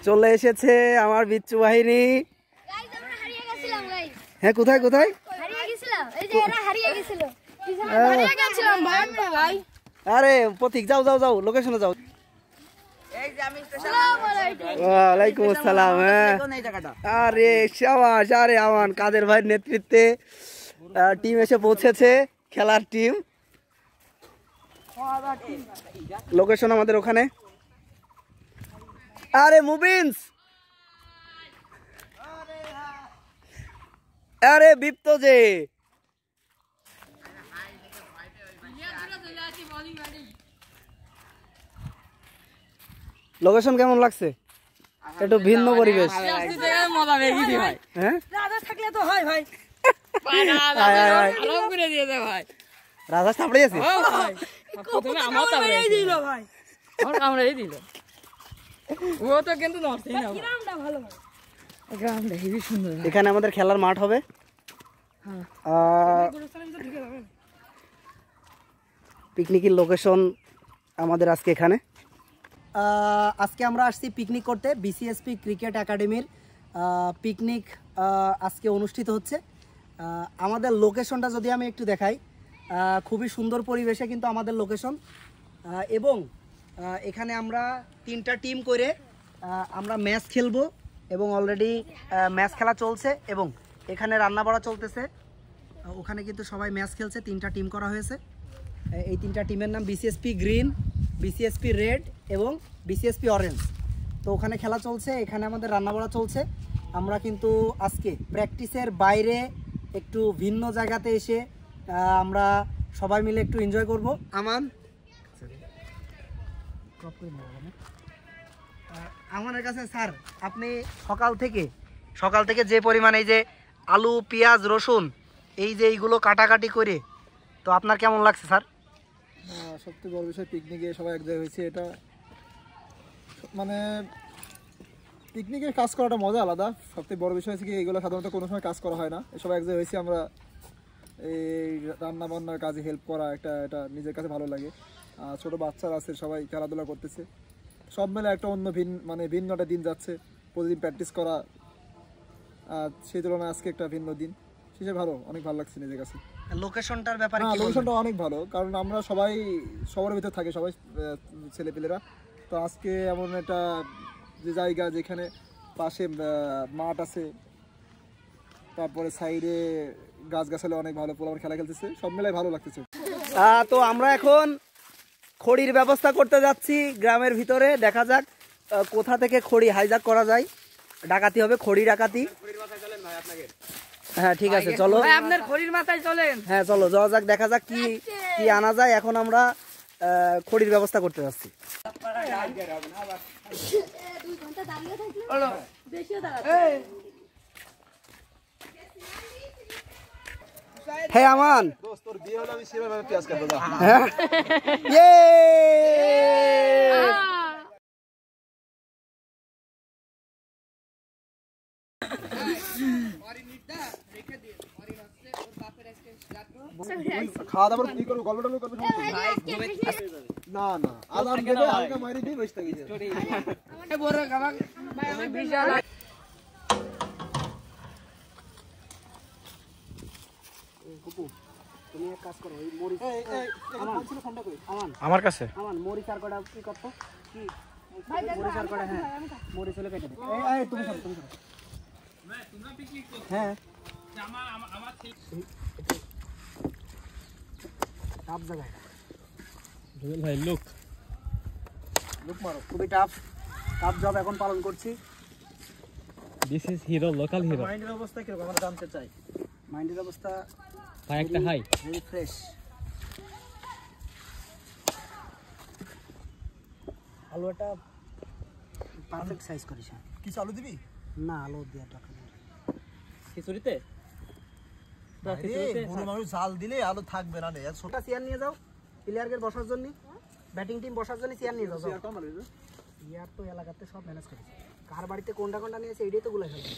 চলে এসেছে আমার বিচ্ছু বাহিনী। হ্যাঁ, কোথায় কোথায়? আরে প্রতীক, যাও যাও যাও, লোকেশনে যাও। ওয়ালাইকুম আসসালাম। আরে শাবাশ, আরে আমান কাদের ভাইয়ের নেতৃত্বে টিম এসে পৌঁছেছে, খেলার টিম। লোকেশন আমাদের ওখানে। আরে মুবিনস, আরে বিপ্ত যে লোকেশন কেমন লাগছে? একটু ভিন্ন পরিবেশ। রাজা থাপড়ে আছে। এখানে আমাদের খেলার মাঠ হবে। পিকনিকের লোকেশন আমাদের আজকে এখানে। আজকে আমরা আসছি পিকনিক করতে। বিসিএসপি ক্রিকেট একাডেমির পিকনিক আজকে অনুষ্ঠিত হচ্ছে। আমাদের লোকেশনটা যদি আমি একটু দেখাই, খুবই সুন্দর পরিবেশে কিন্তু আমাদের লোকেশন। এবং এখানে আমরা 3টা টিম করে আমরা ম্যাচ খেলবো এবং অলরেডি ম্যাচ খেলা চলছে এবং এখানে রান্না বাড়া চলতেছে। ওখানে কিন্তু সবাই ম্যাচ খেলছে, 3টা টিম করা হয়েছে। এই 3টা টিমের নাম বিসিএসপি গ্রিন, বিসিএসপি রেড এবং বিসিএসপি অরেঞ্জ। তো ওখানে খেলা চলছে, এখানে আমাদের রান্নাবাড়া চলছে। আমরা কিন্তু আজকে প্র্যাকটিসের বাইরে একটু ভিন্ন জায়গাতে এসে আমরা সবাই মিলে একটু এনজয় করব। আমাদের কাছে স্যার, আপনি সকাল থেকে যে পরিমাণে এই যে আলু পেঁয়াজ রসুন এই যে এইগুলো কাটাকাটি করে, তো আপনার কেমন লাগছে স্যার? সবচেয়ে বড় বিষয় পিকনিকে সবাই এক জায়গায় হয়েছে। এটা মানে পিকনিকের কাজ করাটা মজা আলাদা। সবচেয়ে বড় বিষয় হচ্ছে কি, এগুলো সাধারণত কোনো সময় কাজ করা হয় না। সবাই এক জায়গায় হয়েছে, আমরা এই রান্না বান্নার কাজে হেল্প করা এটা নিজের কাছে ভালো লাগে। ছোট বাচ্চারা আছে, সবাই খেলাধুলা করতেছে, সব মিলে একটা অন্য ভিন্ন একটা দিন যাচ্ছে। প্রতিদিন প্র্যাকটিস করা, সেই তুলনায় আজকে একটা ভিন্ন দিন, সেটা অনেক ভালো লাগছে নিজের কাছে। লোকেশনটার ব্যাপারে লোকেশনটা অনেক ভালো, কারণ আমরা সবাই শহরের ভিতর থাকি, সবাই ছেলেপেলেরা। তো আজকে এমন একটা যে জায়গা যেখানে পাশে মাঠ আছে, তারপরে সাইডে গাছগাছালি অনেক ভালো, পোলাপান খেলা খেলতেছে, সব মিলাই ভালো লাগতেছে। তো আমরা এখন খড়ির ব্যবস্থা করতে যাচ্ছি গ্রামের ভিতরে। দেখা যাক কোথা থেকে খড়ি হাইজাক করা যায়। ডাকাতি হবে, খড়ি ডাকাতি। হ্যাঁ ঠিক আছে, চলো আপনার খড়ির মাথায় চলেন। হ্যাঁ চলো যাওয়া যাক, দেখা যাক কি কি আনা যায়। এখন আমরা খড়ির ব্যবস্থা করতে যাচ্ছি। হ্যাঁ আমান, খাওয়া দাওয়ার কি করবো, গল্প টল্প করবো না না, আদার দেবে হালকা মারি দিয়ে বসে থাকি। তুমি এক কাজ করো, মরিচ আমার কাছে মরিচ আর কটা কি করতো, কি মরিচ আর কটা, হ্যাঁ মরিচ হলে কেটে দে। তুমি হ্যাঁ টাফ জায়গায় ভাই, লুক মারো, খুবই টাফ জব এখন পালন করছি। This is hero, local hero. মাইন্ডের অবস্থা কিরকম আমরা জানতে চাই। মাইন্ডের অবস্থা ভাই একটা হাই, ভেরি ফ্রেশ। আলুটা পারফেক্ট সাইজ করিস। কিছু আলু দিবি না, আলু দিয়ে টাকা খিচুড়িতে জাল দিলে আলু থাকবে না। ছোটা চেয়ার নিয়ে যাও, প্লেয়ারদের বসার জন্য, ব্যাটিং টিম বসার জন্য চেয়ার নিয়ে যাও। চেয়ার তো এলাকাতে সব ম্যানেজ করেছে, কার বাড়িতে কোনটা কোনটা নিয়েছে এইটাই তো গুলা খেলা।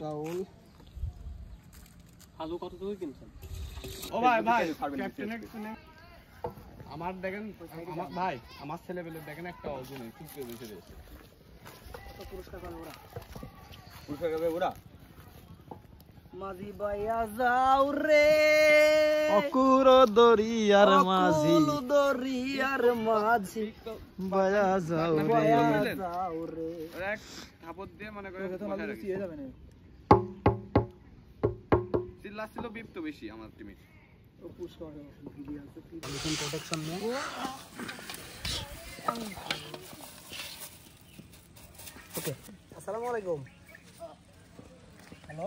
টাউল আলু কত টাকা কিনছেন? ও ভাই ক্যাপ্টেন আমার দেখেন আমার ভাই আমার ছেলেবেলে দেখেন একটা অর্জন খুব বেশি দিয়েছে পুরস্কার পাবে ওরা পুরস্কার পাবে ওরা মাঝি বাইয়া যাও রে অকুর দরিয়ার মাঝি অকুল দরিয়ার মাঝি বায়া যাও বাইয়া যাও রে এক থাপড় দিয়ে মনে করে যাবে না চিল্লাছিল বিপ তো বেশি আমার টিমে প্রোটেকশন নিয়ে ওকে আসসালামু আলাইকুম হ্যালো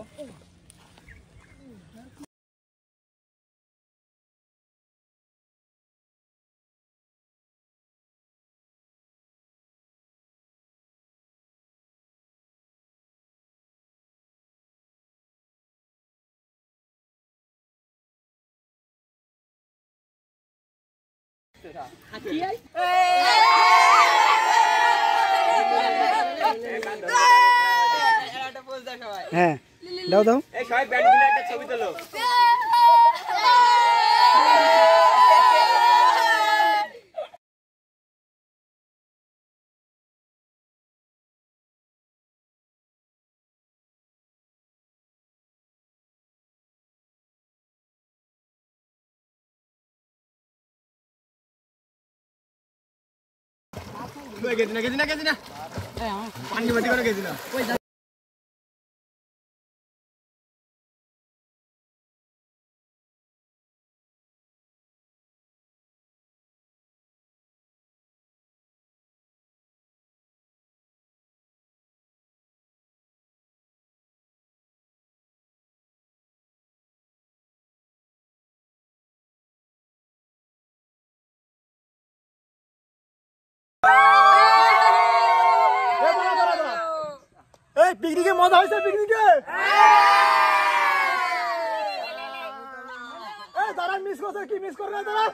হ্যাঁ দাও দাও এই সবাই ব্যান্ড মিলে একটা ছবি তোলো গেছি না পানি বাটি করে গেছি না এই পিকনিকে মজা হয়েছে পিকনিকে এই তারা মিস করছে কি মিস করবে তারা